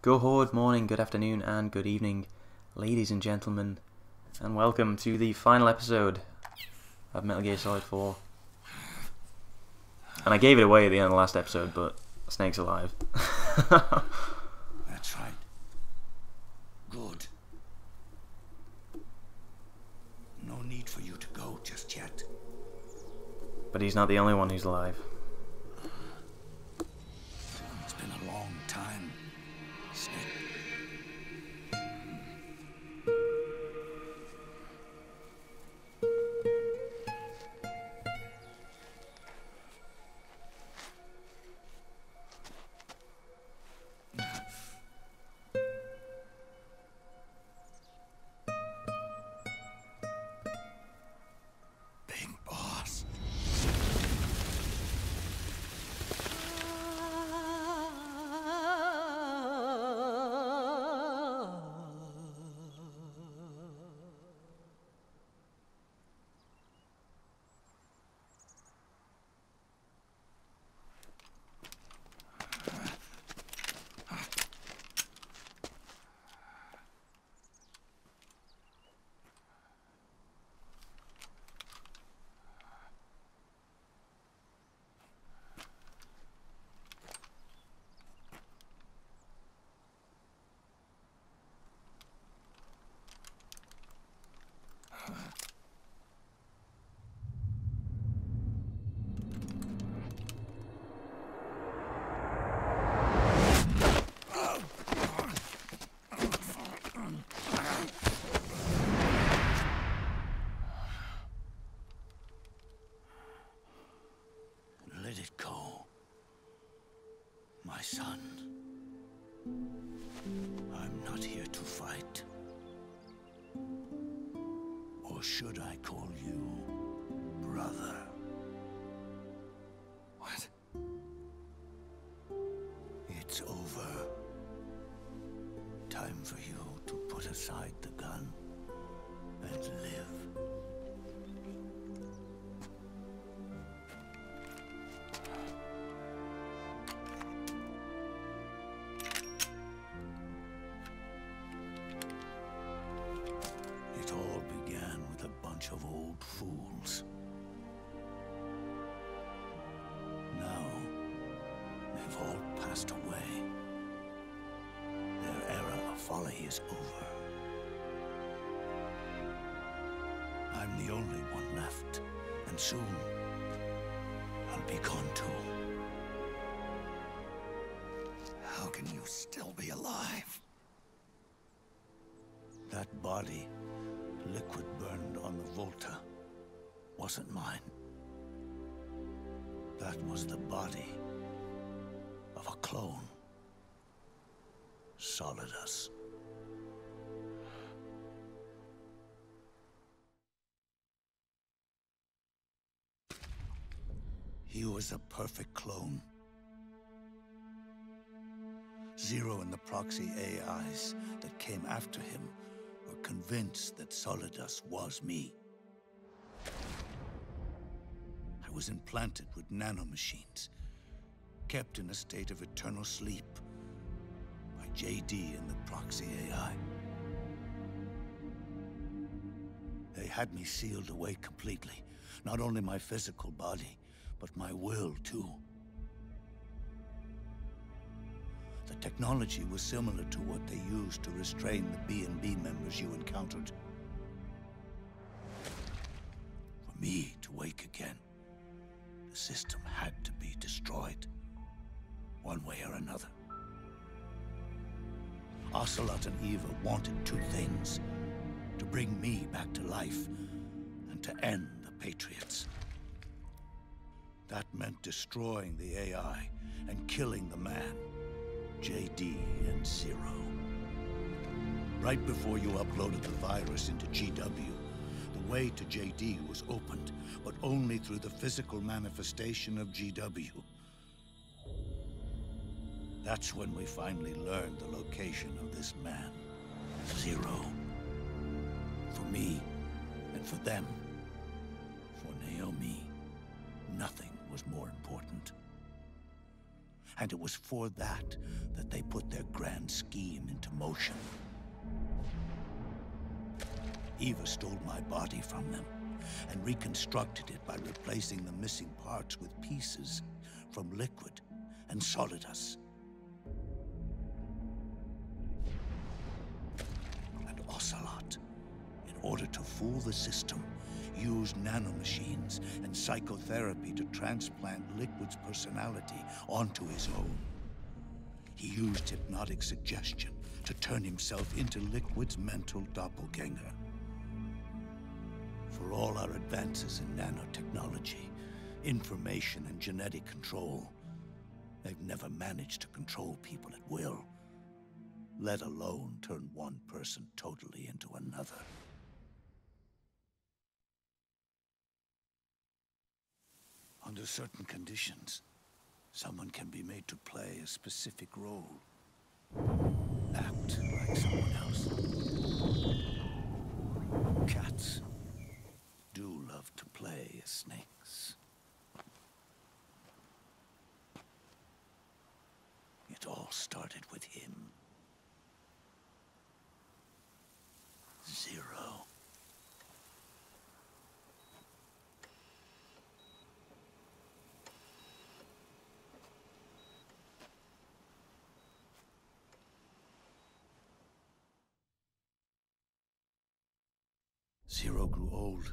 Good morning, good afternoon, and good evening, ladies and gentlemen, and welcome to the final episode of Metal Gear Solid 4. And I gave it away at the end of the last episode, but Snake's alive. That's right. Good. No need for you to go just yet. But he's not the only one who's alive. It's been a long time, Snake. Big boss. Let it go, my son. I'm not here to fight. Or should I call you brother? What? It's over. Time for you to put aside the gun and live. It all began with a bunch of old fools. Now, they've all passed away. Their era of folly is over. I'm the only one left, and soon, I'll be gone too. How can you still be alive? That body, liquid burned on the Volta, wasn't mine. That was the body of a clone. Solidus. He was a perfect clone. Zero and the proxy AIs that came after him were convinced that Solidus was me. I was implanted with nanomachines, kept in a state of eternal sleep by JD and the proxy AI. They had me sealed away completely, not only my physical body, but my will too. The technology was similar to what they used to restrain the B&B members you encountered. For me to wake again, the system had to be destroyed, one way or another. Ocelot and Eva wanted two things: to bring me back to life, and to end the Patriots. That meant destroying the AI and killing the man, JD and Zero. Right before you uploaded the virus into GW, the way to JD was opened, but only through the physical manifestation of GW. That's when we finally learned the location of this man, Zero. For me, and for them, for Naomi, nothing was more important. And it was for that they put their grand scheme into motion. Eva stole my body from them and reconstructed it by replacing the missing parts with pieces from Liquid and Solidus. And Ocelot, in order to fool the system, used nanomachines and psychotherapy to transplant Liquid's personality onto his own. He used hypnotic suggestion to turn himself into Liquid's mental doppelganger. For all our advances in nanotechnology, information and genetic control, they've never managed to control people at will, let alone turn one person totally into another. Under certain conditions, someone can be made to play a specific role. Act like someone else. Cats do love to play as snakes. It all started with him. Zero. Zero grew old,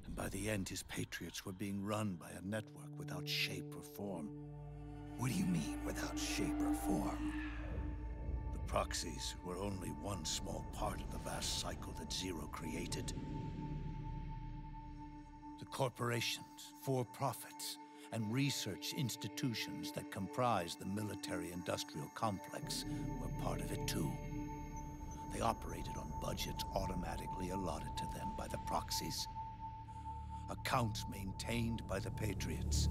and by the end his Patriots were being run by a network without shape or form. What do you mean, without shape or form? The proxies were only one small part of the vast cycle that Zero created. The corporations, for-profits, and research institutions that comprise the military-industrial complex were part of it too. They operated on budgets automatically allotted to them by the proxies. Accounts maintained by the Patriots.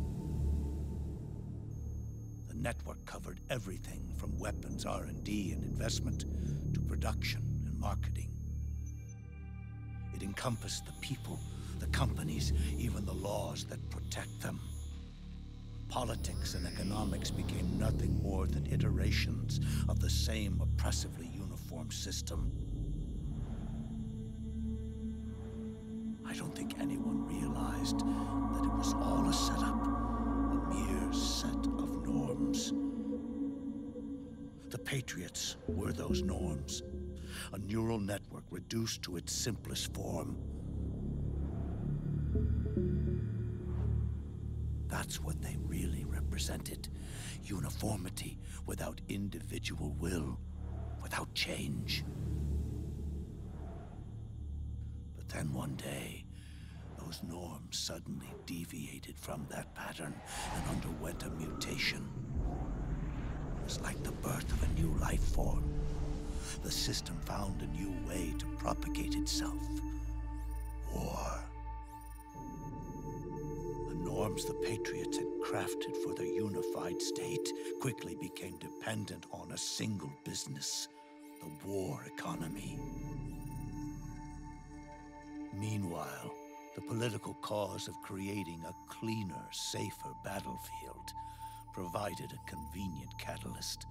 The network covered everything from weapons R&D and investment to production and marketing. It encompassed the people, the companies, even the laws that protect them. Politics and economics became nothing more than iterations of the same oppressively uniform system. I don't think anyone realized that it was all a setup, a mere set of norms. The Patriots were those norms, a neural network reduced to its simplest form. That's what they really represented. Uniformity without individual will, without change. But then one day, those norms suddenly deviated from that pattern and underwent a mutation. It was like the birth of a new life form. The system found a new way to propagate itself. War. The norms the Patriots had crafted for their unified state quickly became dependent on a single business, the war economy. Meanwhile, the political cause of creating a cleaner, safer battlefield provided a convenient catalyst.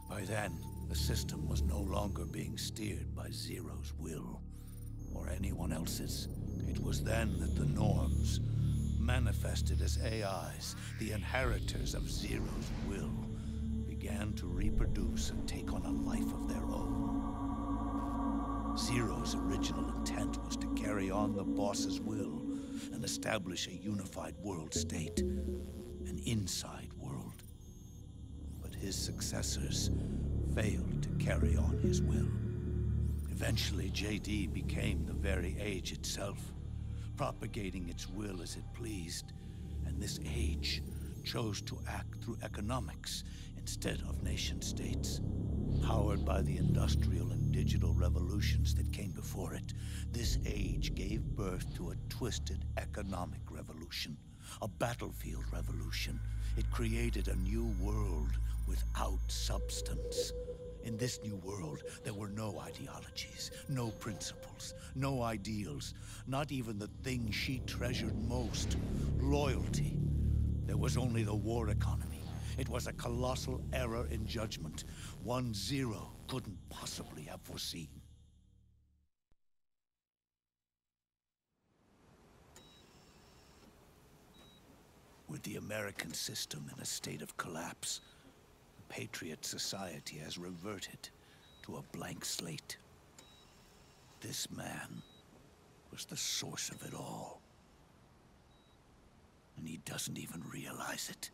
By then, the system was no longer being steered by Zero's will, or anyone else's. It was then that the norms, manifested as AIs, the inheritors of Zero's will, began to reproduce and take on a life of their own. Zero's original intent was to carry on the boss's will and establish a unified world state, an inside world. But his successors failed to carry on his will. Eventually, JD became the very age itself, propagating its will as it pleased, and this age chose to act through economics instead of nation-states. Powered by the industrial and digital revolutions that came before it, this age gave birth to a twisted economic revolution, a battlefield revolution. It created a new world without substance. In this new world, there were no ideologies, no principles, no ideals, not even the thing she treasured most, loyalty. There was only the war economy, It was a colossal error in judgment, one Zero couldn't possibly have foreseen. With the American system in a state of collapse, the Patriot Society has reverted to a blank slate. This man was the source of it all. And he doesn't even realize it.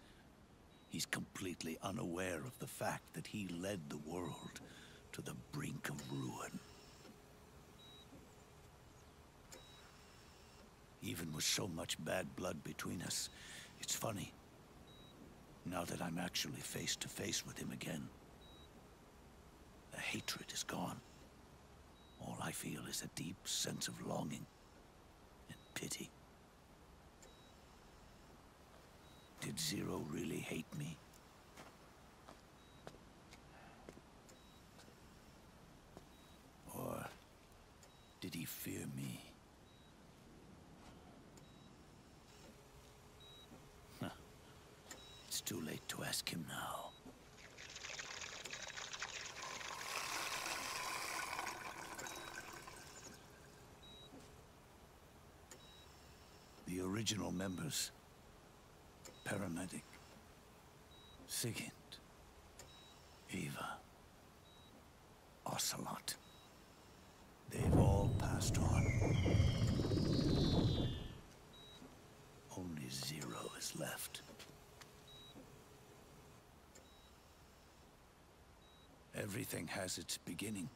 He's completely unaware of the fact that he led the world to the brink of ruin. Even with so much bad blood between us, it's funny, now that I'm actually face to face with him again. The hatred is gone. All I feel is a deep sense of longing and pity. Did Zero really hate me? Or did he fear me? It's too late to ask him now. The original members, Paramedic, Sigint, Eva, Ocelot, they've all passed on. Only Zero is left. Everything has its beginning,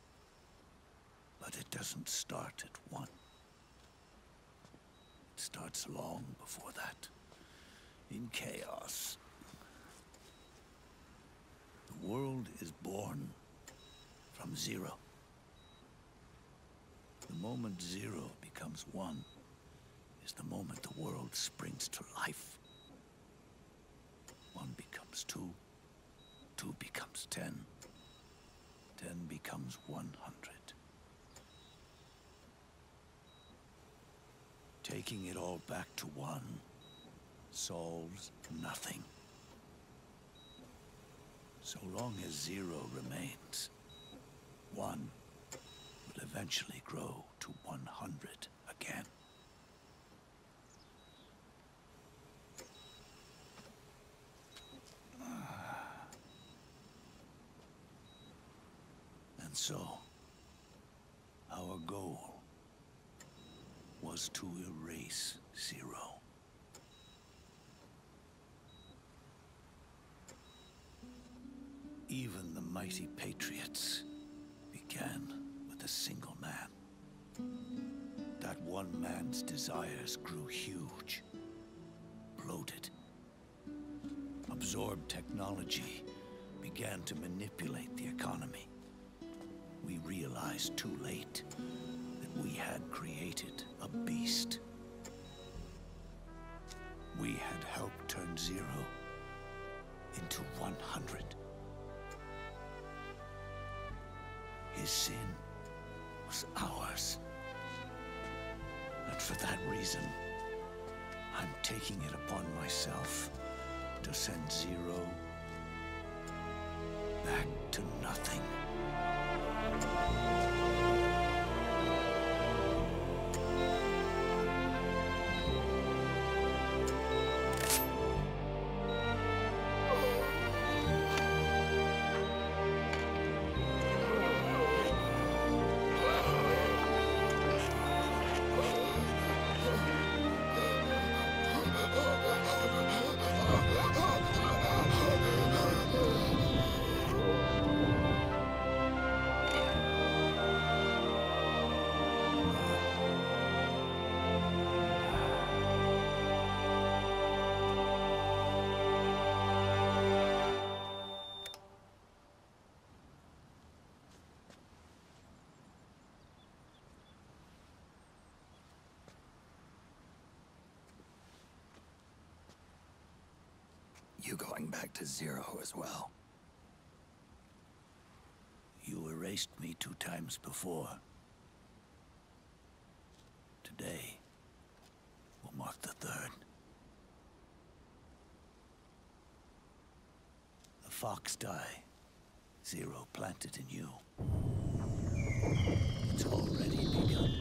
but it doesn't start at one. It starts long before that, in chaos. The world is born from Zero. The moment Zero becomes one is the moment the world springs to life. One becomes two, two becomes 10. 10 becomes 100. Taking it all back to one solves nothing. So long as Zero remains, one will eventually grow to 100 again. And so, our goal was to erase Zero. Even the mighty Patriots began with a single man. That one man's desires grew huge, bloated, absorbed technology, began to manipulate the economy. We realized too late that we had created a beast. We had helped turn Zero into 100. His sin was ours. And for that reason, I'm taking it upon myself to send Zero back to nothing. You going back to Zero as well? You erased me 2 times before. Today will mark the 3rd. fox die Zero planted in you. It's already begun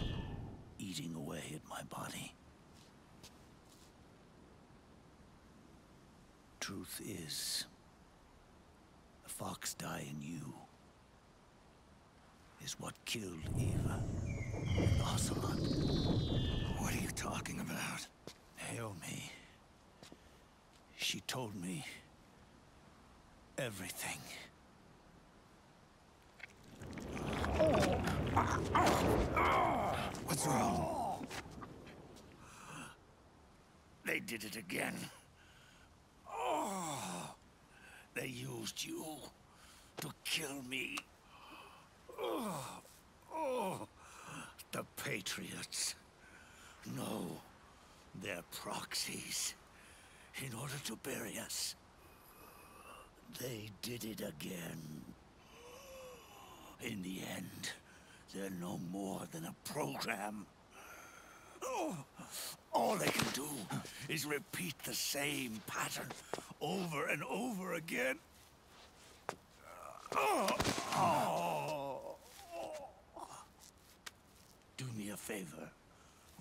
eating away at my body. Truth is, the fox die in you is what killed Eva and Ocelot. What are you talking about? Naomi. She told me everything. What's wrong? They did it again. They used you to kill me. The Patriots. No, they're proxies. In order to bury us. They did it again. In the end, they're no more than a program. All they can do is repeat the same pattern over and over again. Do me a favor,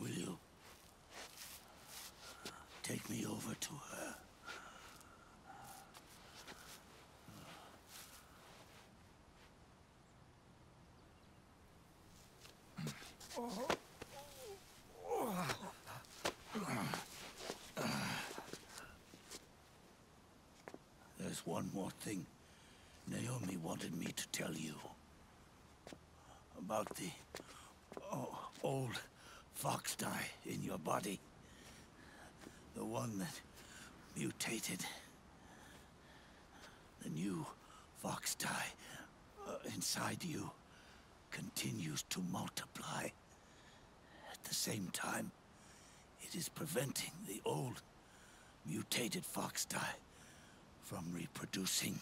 will you? Take me over to her. There's one more thing Naomi wanted me to tell you. About the old fox die in your body. The one that mutated. The new fox die inside you continues to multiply. At the same time, it is preventing the old mutated fox die from reproducing.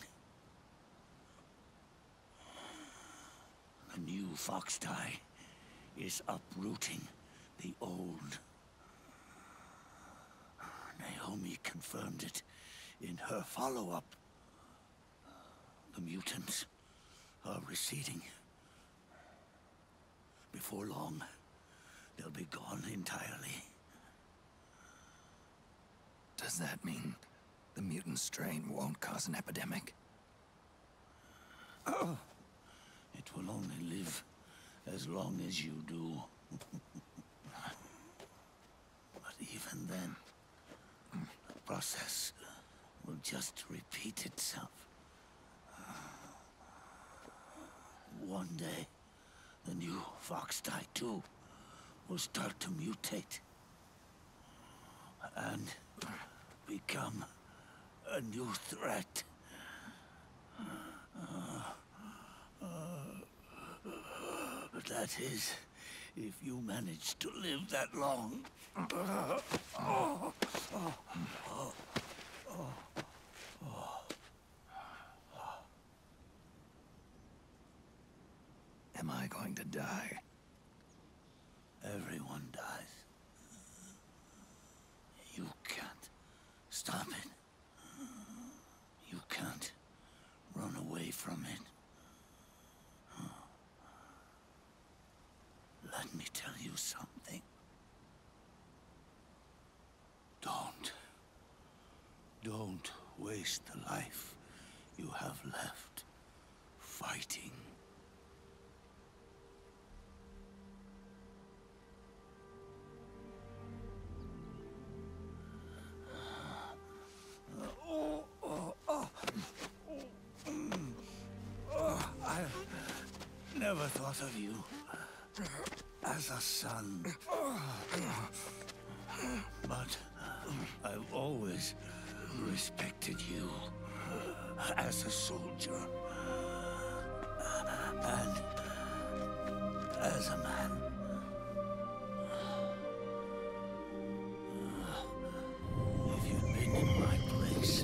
The new fox die is uprooting the old. Naomi confirmed it in her follow-up. The mutants are receding. Before long, they'll be gone entirely. Does that mean the mutant strain won't cause an epidemic? It will only live as long as you do. But even then, the process will just repeat itself. One day, the new fox die too will start to mutate and become a new threat. That is, if you manage to live that long. Am I going to die? Everyone dies. You can't stop it. You can't run away from it. Let me tell you something. Don't waste the life you have left fighting. I never thought of you as a son. But I've always respected you as a soldier. And as a man. If you'd been in my place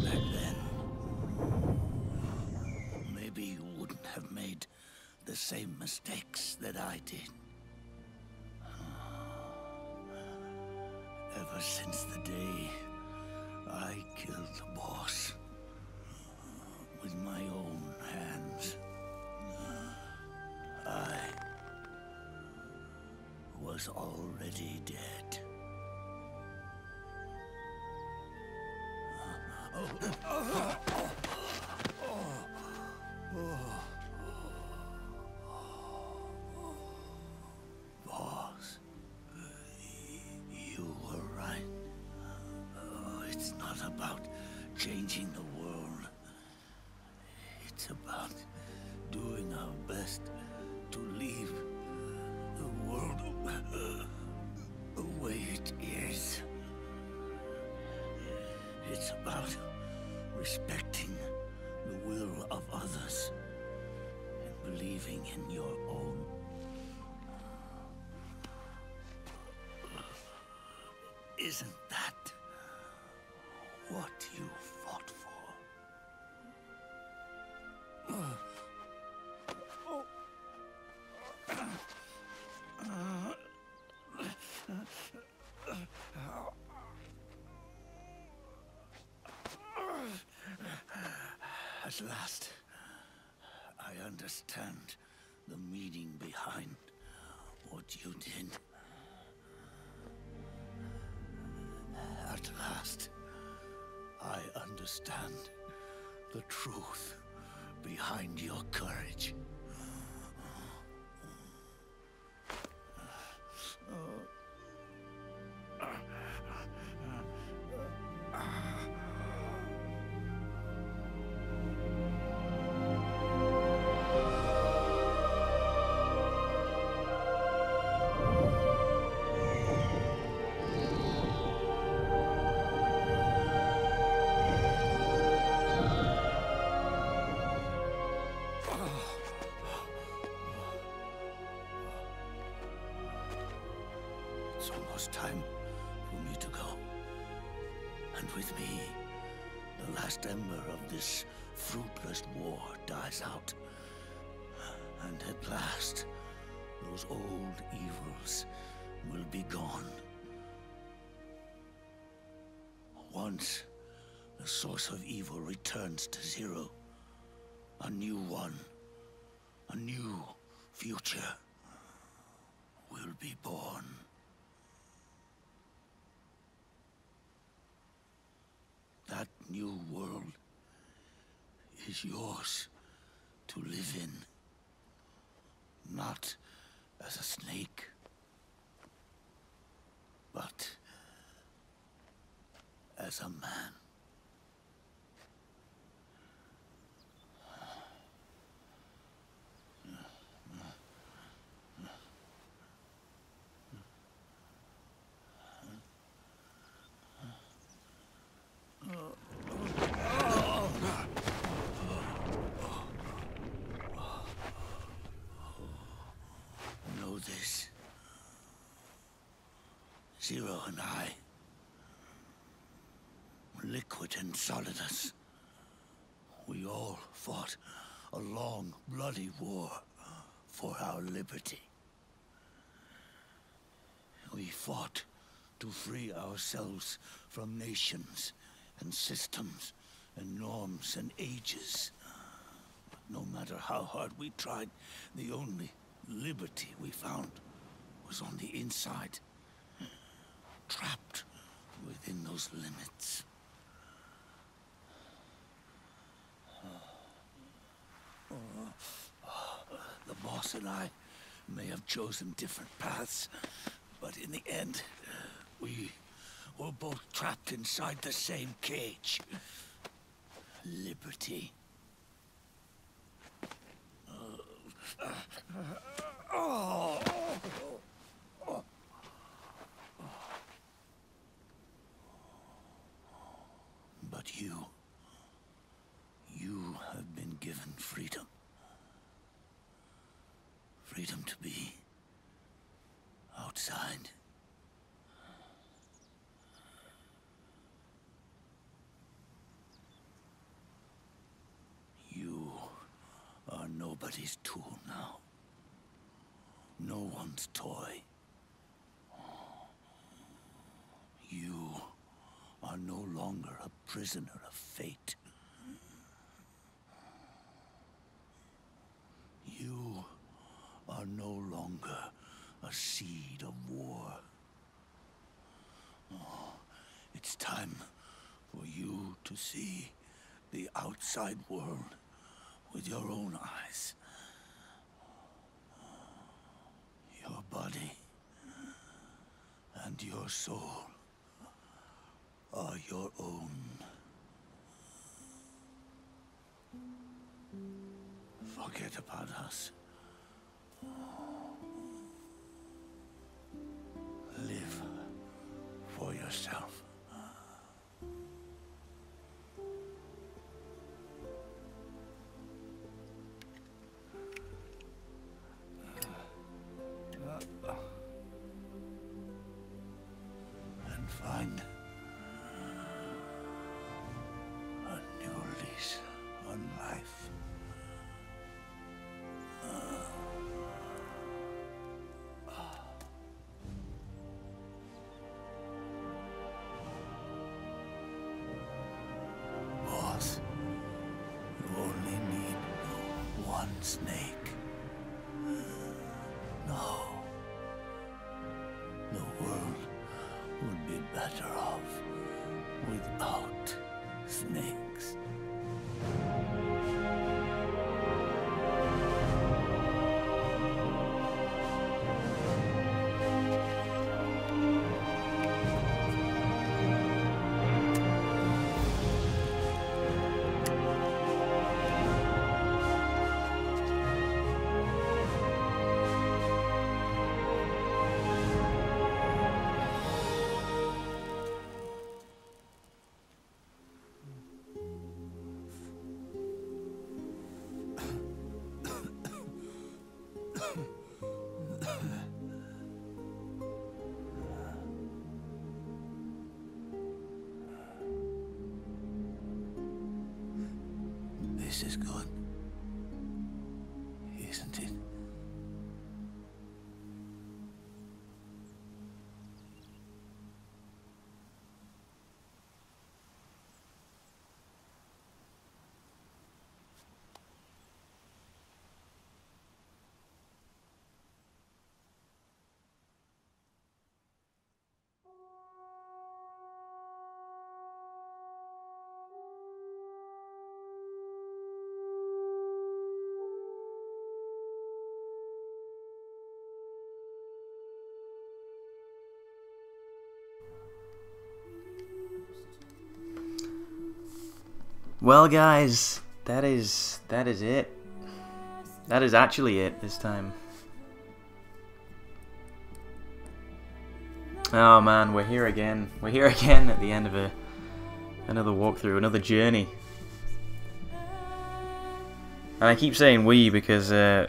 back then, maybe you wouldn't have made the same mistakes that I did. Ever since the day I killed the boss, with my own hands. I was already dead. Boss, you were right. It's not about changing the world. It's about doing our best to leave the world the way it is. It's about respecting the will of others and believing in your own. Isn't that what you fought for? At last, I understand the meaning behind what you did. At last, I understand the truth behind your courage. It's almost time for me to go. And with me, the last ember of this fruitless war dies out. And at last, those old evils will be gone. Once the source of evil returns to zero, a new one, a new future will be born. That new world is yours to live in, not as a snake, but as a man. Know this. Zero and I, Liquid and Solidus, we all fought a long, bloody war for our liberty. We fought to free ourselves from nations and systems and norms and ages. But no matter how hard we tried, the only liberty we found was on the inside, trapped within those limits. The boss and I may have chosen different paths, but in the end, we were both trapped inside the same cage. Liberty. But you have been given freedom. Freedom to be outside. You are nobody's tool now. No one's toy. You are no longer a prisoner of fate. You are no longer a seed of war. Oh, it's time for you to see the outside world with your own eyes. Your body and your soul are your own. Forget about us. Live for yourself. And find a new lease on life. Boss, you only need one snake. No. The world would be better off without snakes. This is good, isn't it? Well, guys, that is it. That is actually it this time. Oh man, we're here again. We're here again at the end of another walkthrough, another journey. And I keep saying we because you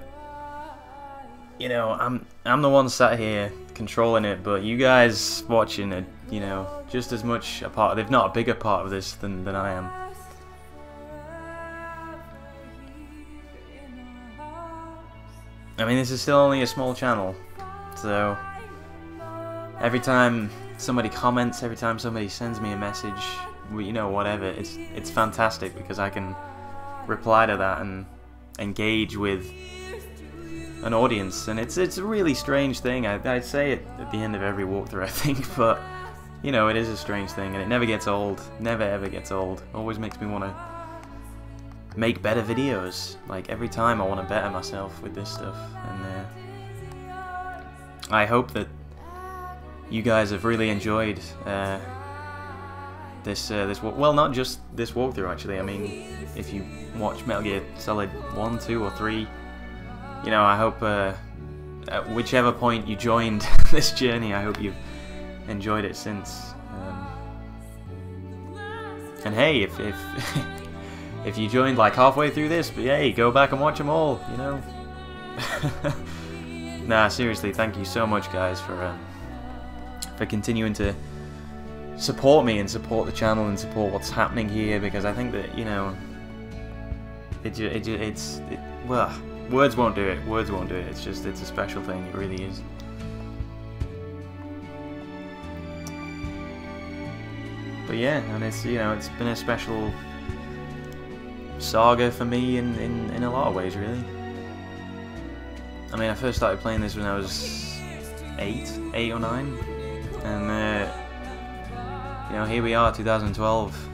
know, I'm the one sat here controlling it, but you guys watching are, you know, just as much a part, if not a bigger part of this than I am. I mean, this is still only a small channel, so every time somebody comments, every time somebody sends me a message, you know, whatever, it's fantastic because I can reply to that and engage with an audience, and it's a really strange thing. I'd say it at the end of every walkthrough, I think, but you know, it is a strange thing, and it never gets old. Never ever gets old. Always makes me want to make better videos. Like every time I want to better myself with this stuff, and I hope that you guys have really enjoyed this well, not just this walkthrough actually. I mean, if you watch Metal Gear Solid 1, 2 or 3, you know, I hope at whichever point you joined this journey, I hope you've enjoyed it since. And hey, if if you joined like halfway through this, but hey, go back and watch them all, you know. Nah, seriously, thank you so much, guys, for continuing to support me and support the channel and support what's happening here, because I think that, you know, well, words won't do it. Words won't do it. It's a special thing. It really is. But yeah, and it's, you know, it's been a special saga for me in a lot of ways, really. I mean, I first started playing this when I was 8 or 9, and you know, here we are, 2012,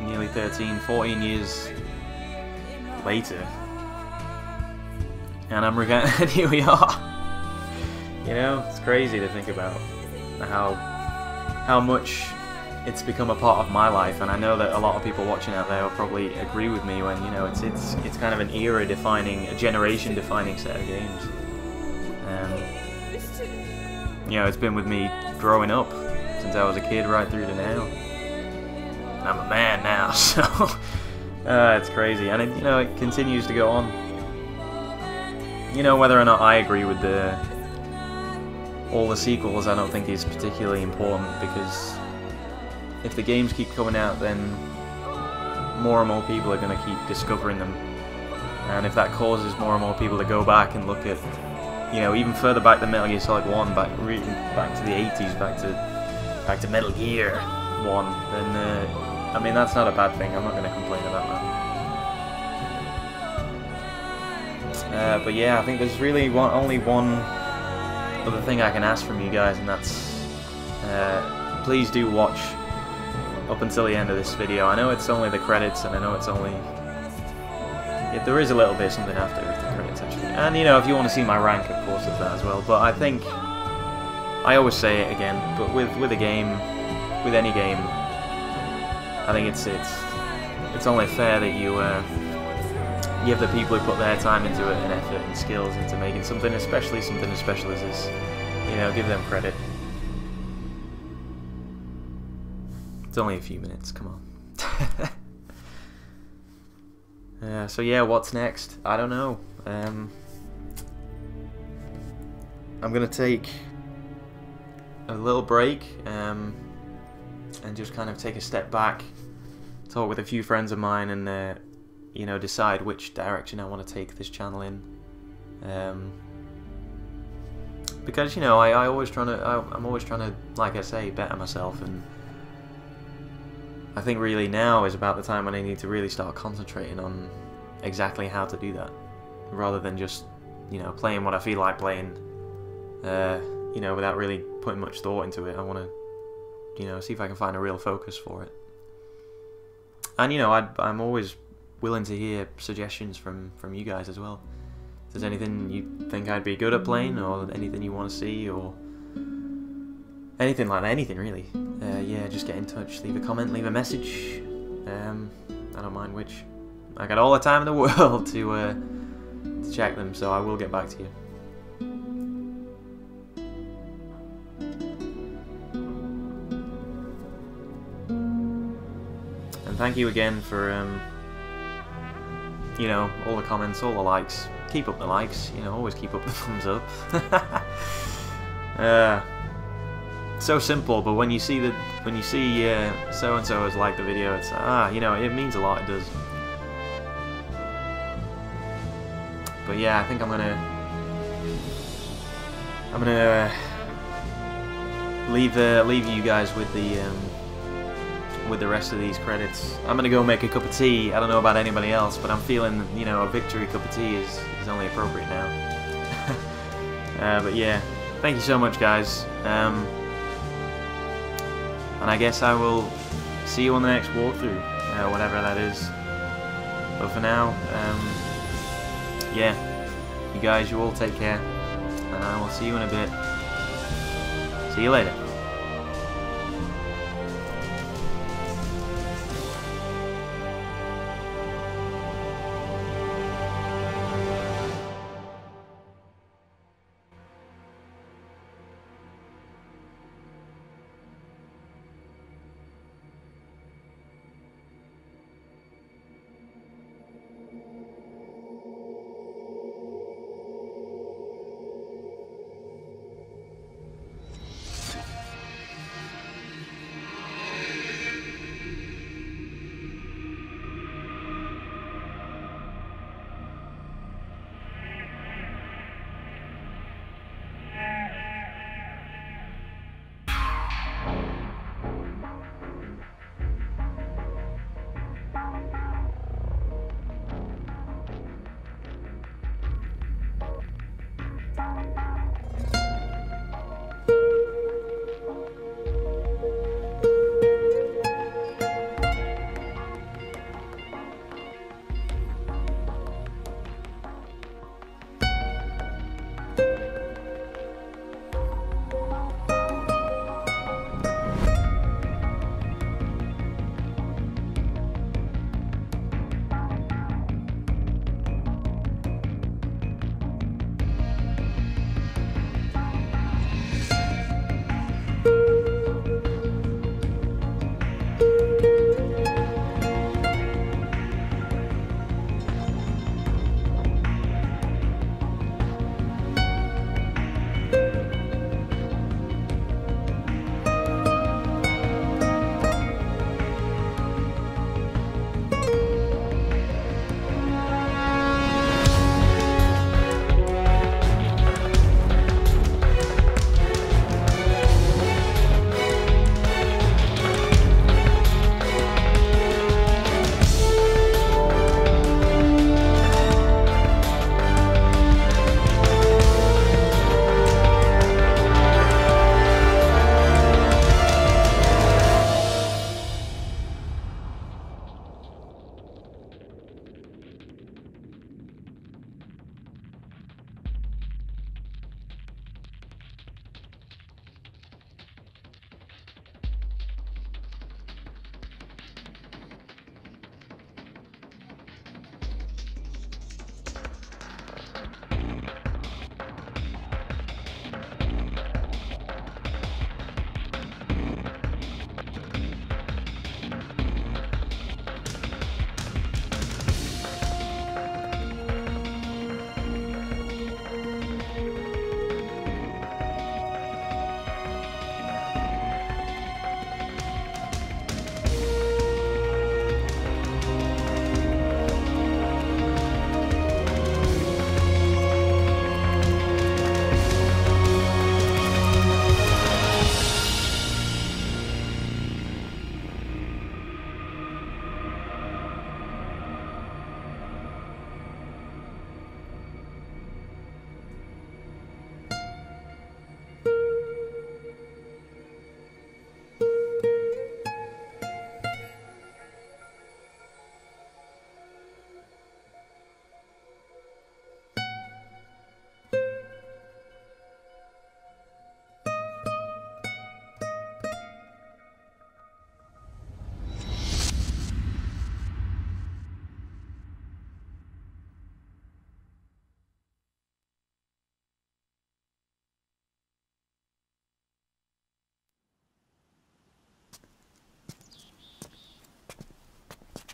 nearly 13, 14 years later, and I'm regretting. Here we are. You know, it's crazy to think about how much it's become a part of my life, and I know that a lot of people watching out there will probably agree with me when, you know, it's kind of an era-defining, a generation-defining set of games. You know, it's been with me growing up since I was a kid right through to now. I'm a man now, so it's crazy, and it, you know, it continues to go on. You know, whether or not I agree with all the sequels, I don't think is particularly important, because if the games keep coming out, then more and more people are going to keep discovering them, and if that causes more and more people to go back and look at, you know, even further back than Metal Gear Solid 1, back to the 80s, back to Metal Gear 1, then I mean, that's not a bad thing. I'm not going to complain about that. But yeah, I think there's really only one other thing I can ask from you guys, and that's please do watch up until the end of this video. I know it's only the credits, and I know it's only... there is a little bit something after the credits, actually. And, you know, if you want to see my rank, of course, there's that as well. But I think... I always say it again, but with a game, with any game, I think it's only fair that you give the people who put their time into it and effort and skills into making something, especially something as special as this, you know, give them credit. It's only a few minutes, come on. So yeah, what's next? I don't know. I'm gonna take a little break and just kind of take a step back, talk with a few friends of mine, and you know, decide which direction I want to take this channel in. Because, you know, I'm always trying to, like I say, better myself, and I think really now is about the time when I need to really start concentrating on exactly how to do that, rather than just, you know, playing what I feel like playing, you know, without really putting much thought into it. I want to, you know, see if I can find a real focus for it. And, you know, I'm always willing to hear suggestions from you guys as well. If there's anything you think I'd be good at playing, or anything you want to see, or anything like that, anything really, yeah, just get in touch, leave a comment, leave a message. I don't mind which. I got all the time in the world to check them, so I will get back to you. And thank you again for you know, all the comments, all the likes. Keep up the likes, you know, always keep up the thumbs up. So simple, but when you see so and so has liked the video, it's you know, it means a lot. It does. But yeah, I think I'm gonna leave you guys with the rest of these credits. I'm gonna go make a cup of tea. I don't know about anybody else, but I'm feeling, you know, a victory cup of tea is only appropriate now. But yeah, thank you so much, guys. And I guess I will see you on the next walkthrough, whatever that is. But for now, yeah, you guys, you all take care, and I will see you in a bit. See you later.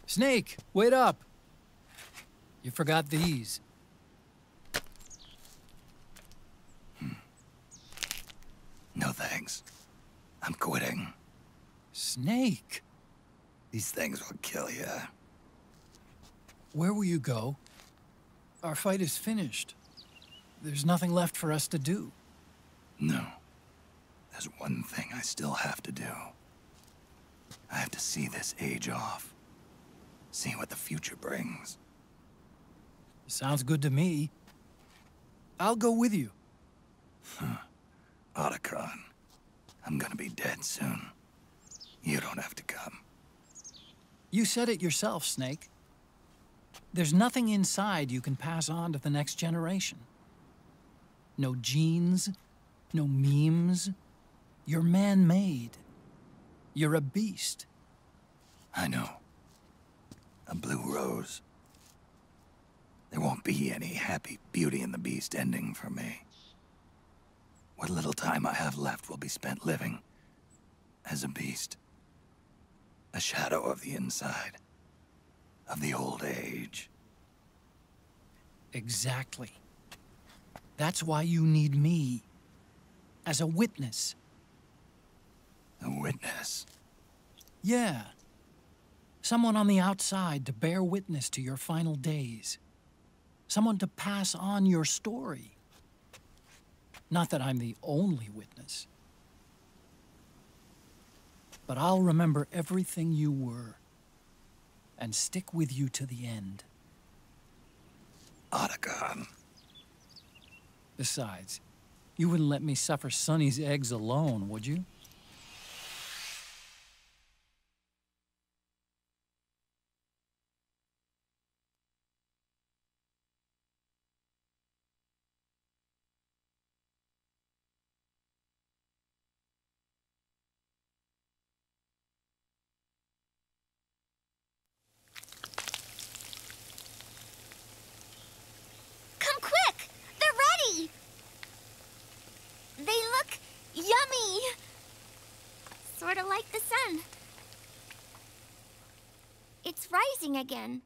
Snake, wait up! You forgot these. No thanks. I'm quitting. Snake! These things will kill you. Where will you go? Our fight is finished. There's nothing left for us to do. No. There's one thing I still have to do. I have to see this age off. See what the future brings. Sounds good to me. I'll go with you. Otacon, I'm gonna be dead soon. You don't have to come. You said it yourself, Snake. There's nothing inside you can pass on to the next generation. No genes, no memes. You're man-made. You're a beast. I know. A blue rose. There won't be any happy Beauty and the Beast ending for me. What little time I have left will be spent living as a beast. A shadow of the inside. Of the old age. Exactly. That's why you need me. As a witness. A witness. Yeah. Someone on the outside to bear witness to your final days. Someone to pass on your story. Not that I'm the only witness. But I'll remember everything you were. And stick with you to the end. Otacon. Besides, you wouldn't let me suffer Sonny's eggs alone, would you? Come quick! They're ready! They look yummy! Sorta like the sun. It's rising again.